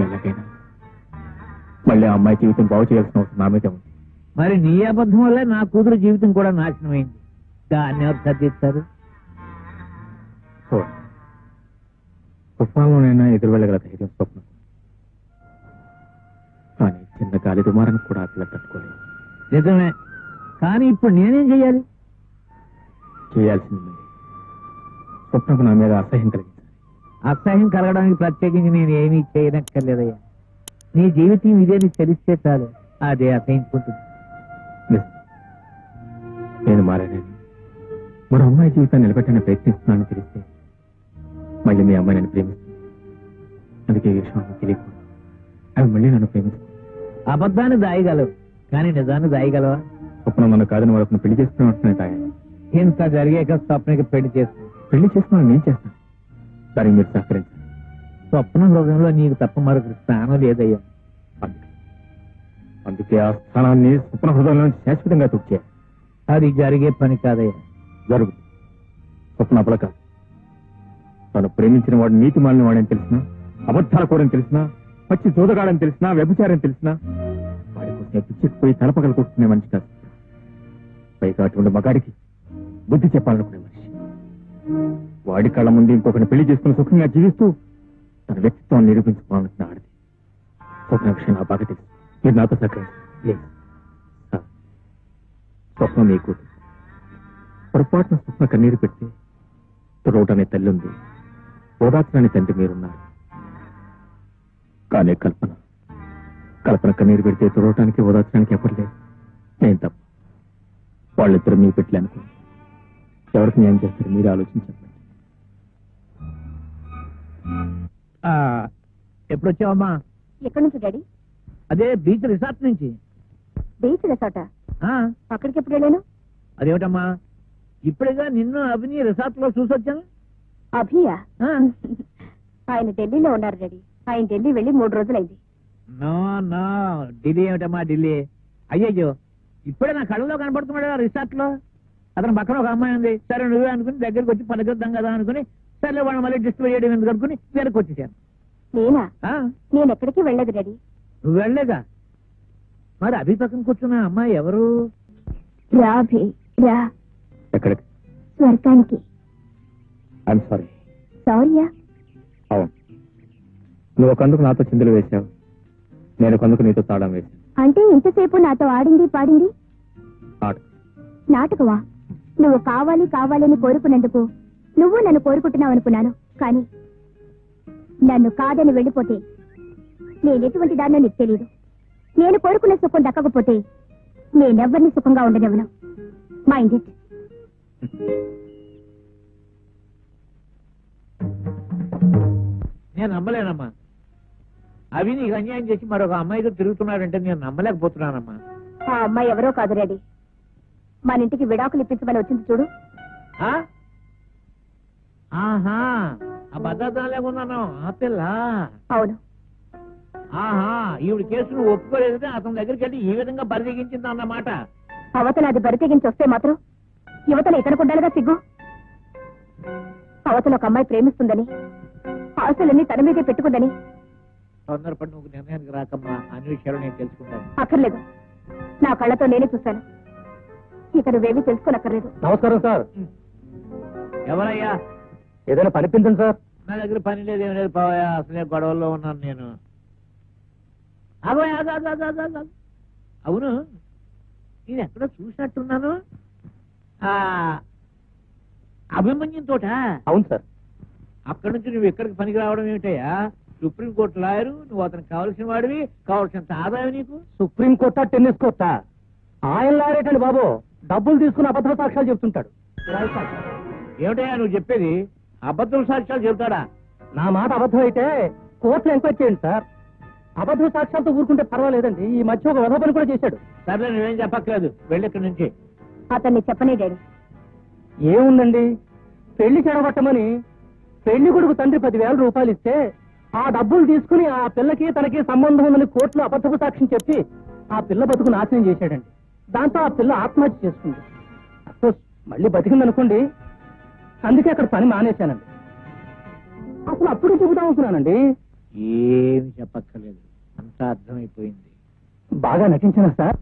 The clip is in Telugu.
ఎలాగైనా మళ్ళీ ఆ అమ్మాయి జీవితం బాగు చేయాల్సిన అవసరం నా మీద ఉంది. మరి నీ అబద్ధం వల్లే నా కూతురు జీవితం కూడా నాశనమైంది. దాన్ని ఎవరు సర్దిస్తారు? తుఫాన్లోనైనా ఎదురు వెళ్ళగల ధైర్యం స్వప్నం, కానీ చిన్న గాలి దుమారానికి కూడా ఆ పిల్ల తట్టుకోలేదు. నిజమే, కానీ ఇప్పుడు నేనేం చెయ్యాలి? చేయాల్సింది స్వప్నకు నా మీద అసహ్యం కలిగించాలి. అసహ్యం కలగడానికి ప్రత్యేకించి నేను ఏమీ చేయనక్కర్లేదయ్యా. నీ జీవితం ఇదేని తెలిస్తే చాలు, అదే అసహించుకుంటుంది. నేను మారానని, మరో అమ్మాయి జీవితాన్ని నిలబెట్టని ప్రయత్నిస్తున్నానని తెలిస్తే మళ్ళీ మీ అమ్మాయి నన్ను ప్రేమిస్తుంది. అందుకే ఈ విషయం తెలియకూడదు. అవి మళ్ళీ నన్ను ప్రేమిస్తుంది. అబద్ధాన్ని దాయగలవు, కానీ నిజాన్ని దాయగలవా? స్వప్నం నన్ను కాదని మరొకరిని పెళ్లి చేసుకున్నట్టునే తాగాను. ఇంత జరిగాక స్వప్నకి పెళ్లి చేసుకున్నాను. నేను చేస్తాను, దానికి మీరు సహకరించాలి. స్వప్న హృదయంలో నీకు తప్ప మరొకరి స్థానం లేదయ్యా. అందుకే ఆ స్థానాన్ని స్వప్న హృదయంలో శాశ్వతంగా తుడిచేయాలి. అది జరిగే పని కాదయ్యా. జరుగుతుంది. స్వప్న అబల కాదు. తను ప్రేమించిన వాడు నీతి మాలిన వాడని తెలిసినా, అబద్ధాల కూడని తెలిసినా, పచ్చి చూదగాడని తెలిసినా, వ్యభిచారం తెలిసినా వాడి కోసం పిచ్చిపోయి తలపగలు కొట్టుకునే మనిషి కాదు. పైగా అటువంటి మగాడికి బుద్ధి చెప్పాలనుకునే మనిషి. వాడి కళ్ళ ముందు ఇంకొకరిని పెళ్లి చేసుకుని సుఖంగా జీవిస్తూ తన వ్యక్తిత్వాన్ని నిరూపించుకోవాలనుకున్న ఆడది. స్వప్న విషయం నా బాగా తెలుసు. మీరు నాతో సహకరించారు. స్వప్నం మీ కూతురు. పొరపాటున స్వప్న కన్నీరు పెడితే తుడవటనే తల్లి ఉంది, ఓదార్చడానికి తండ్రి మీరున్నారు. కానీ కల్పన కన్నీరు పెడితే తుడవటానికి ఓదార్చడానికి ఎవరు లేదు. నేను తప్ప. వాళ్ళిద్దరు మీ పెట్టలే అనుకో. ఎవరికి న్యాయం చేస్తారు మీరు ఆలోచించండి. ఎప్పుడు వచ్చావమ్మా? ఎక్కడి నుంచి డాడీ? అదే బీచ్ రిసార్ట్ నుంచి. బీచ్ రిసార్టా? అక్కడికి ఎప్పుడు వెళ్ళాను? అదేమిటమ్మా, ఇప్పుడేగా నిన్ను అభిని రిసార్ట్ లో చూసొచ్చాను. అభియా? ఆయన ఢిల్లీలో ఉన్నారు డాడీ. ఆయన ఢిల్లీ వెళ్ళి 3 రోజులైంది. నో నో, ఢిల్లీ ఏమిటమ్మా ఢిల్లీ? అయ్యయ్యో, ఇప్పుడే నా కళ్ళలో కనపడుతున్నాడు రిసార్ట్ లో. అతను పక్కన ఒక అమ్మాయి ఉంది. సరే నువ్వే అనుకుని దగ్గరికి వచ్చి పలకరిద్దాం కదా అనుకుని, సరే వాళ్ళు మళ్ళీ డిస్టర్బ్ చేయడం ఎందుకు అనుకుని వెనక్కి వచ్చేసాను. నేనా? నేను ఎక్కడికి వెళ్ళలేదు డాడీ. నువ్వు వెళ్ళలేదా? మరి అభి పక్కన కూర్చున్న అమ్మాయి ఎవరు? ఎక్కడికి? స్వర్గానికి. I'm sorry. సారీయా? అవును, నువ్వు ఒకందుకు నాతో చిందులు వేశావు, నేను ఒకందుకు నీతో తాళం వేశాను. అంటే ఇంతసేపు నాతో ఆడింది పాడింది నాటకమా? నువ్వు కావాలి కావాలని కోరుకున్నందుకు నువ్వు నన్ను కోరుకుంటున్నావు అనుకున్నాను. కానీ నన్ను కాదని వెళ్ళిపోతే నేనెటువంటి దాన్నో నీకు తెలియదు. నేను కోరుకున్న సుఖం దక్కకపోతే నేనెవ్వరిని సుఖంగా ఉండనివ్వను. Mind it. నేను నమ్మలేనమ్మా. అవి నీకు అన్యాయం చేసి మరొక అమ్మాయితో తిరుగుతున్నాడంటే నేను నమ్మలేకపోతున్నానమ్మా. ఆ అమ్మాయి ఎవరో కాదు రెడీ. మన ఇంటికి విడాకులు ఇప్పించమని వచ్చింది చూడు. ఆహా, ఆ భద్రత లేకున్నాను ఆ పిల్ల. అవును. ఆహా, ఈవిడ కేసును ఒప్పుకోలేదంటే అతని దగ్గరికి వెళ్ళి ఈ విధంగా బరితెగించింది అన్నమాట. అవతల అది బరితెగించి వస్తే మాత్రం యువతల ఇతనకుండాలిగా సిగ్గు. అవతల ఒక అమ్మాయి ప్రేమిస్తుందని, ఆశలన్నీ తన మీదే పెట్టుకుందని. తొందరపడి నువ్వు నిర్ణయానికి రాకమ్మా. అన్ని విషయాలు నేను తెలుసుకుంటాను. అక్కర్లేదు, నా కళ్ళతో నేనే చూశాను. ఇక నువ్వేమీ తెలుసుకోనక్కర్లేదు. నమస్కారం సార్. ఎవరయ్యా? ఏదైనా పనిపించండి సార్. నా దగ్గర పని లేదు, ఏం లేదు. పోయా, అసలే గొడవల్లో ఉన్నాను నేను. అవును, నేను ఎక్కడో చూసినట్టున్నాను. అభిమన్యం తోట? అవును సార్. అక్కడి నుంచి నువ్వు ఇక్కడికి పనికి రావడం ఏమిటయ్యా? సుప్రీంకోర్టు లాయరు, నువ్వు అతనికి కావలసిన వాడివి, కావలసినంత ఆదాయం నీకు. సుప్రీంకోర్టా టెన్నిస్ కోర్టా? ఆయన లాయరేటండి బాబు, డబ్బులు తీసుకుని అబద్ధ సాక్ష్యాలు చెప్తుంటాడు. ఏమిటయ్యా నువ్వు చెప్పేది? అబద్ధం సాక్ష్యాలు చెబుతాడా? నా మాట అబద్ధం అయితే కోర్టులో ఎంక్వైరీ చేయండి సార్. అబద్ధ సాక్ష్యాలతో ఊరుకుంటే పర్వాలేదండి. ఈ మధ్య ఒక వెధ పని కూడా చేశాడు. సర్లే, నువ్వేం చెప్పక్కర్లేదు, వెళ్ళి ఇక్కడి నుంచి. అతన్ని చెప్పనే డాడీ. ఏముందండి, పెళ్లి చెడగొట్టమని పెళ్లి కొడుకు తండ్రి 10,000 రూపాయలు ఇస్తే ఆ డబ్బులు తీసుకుని ఆ పిల్లకి తనకి సంబంధం ఉందని కోర్టులో అబద్ధపు సాక్ష్యం చెప్పి ఆ పిల్ల బతుకు నాశనం చేశాడండి. దాంతో ఆ పిల్ల ఆత్మహత్య చేసుకుంది. అఫ్కోర్స్ మళ్ళీ బతికిందనుకోండి, అందుకే అక్కడ పని మానేశానండి. అసలు అప్పుడు చెబుతాం అనుకున్నానండి. ఏమి చెప్పక్కర్లేదు, అంతా అర్థమైపోయింది. బాగా నటించినా సార్?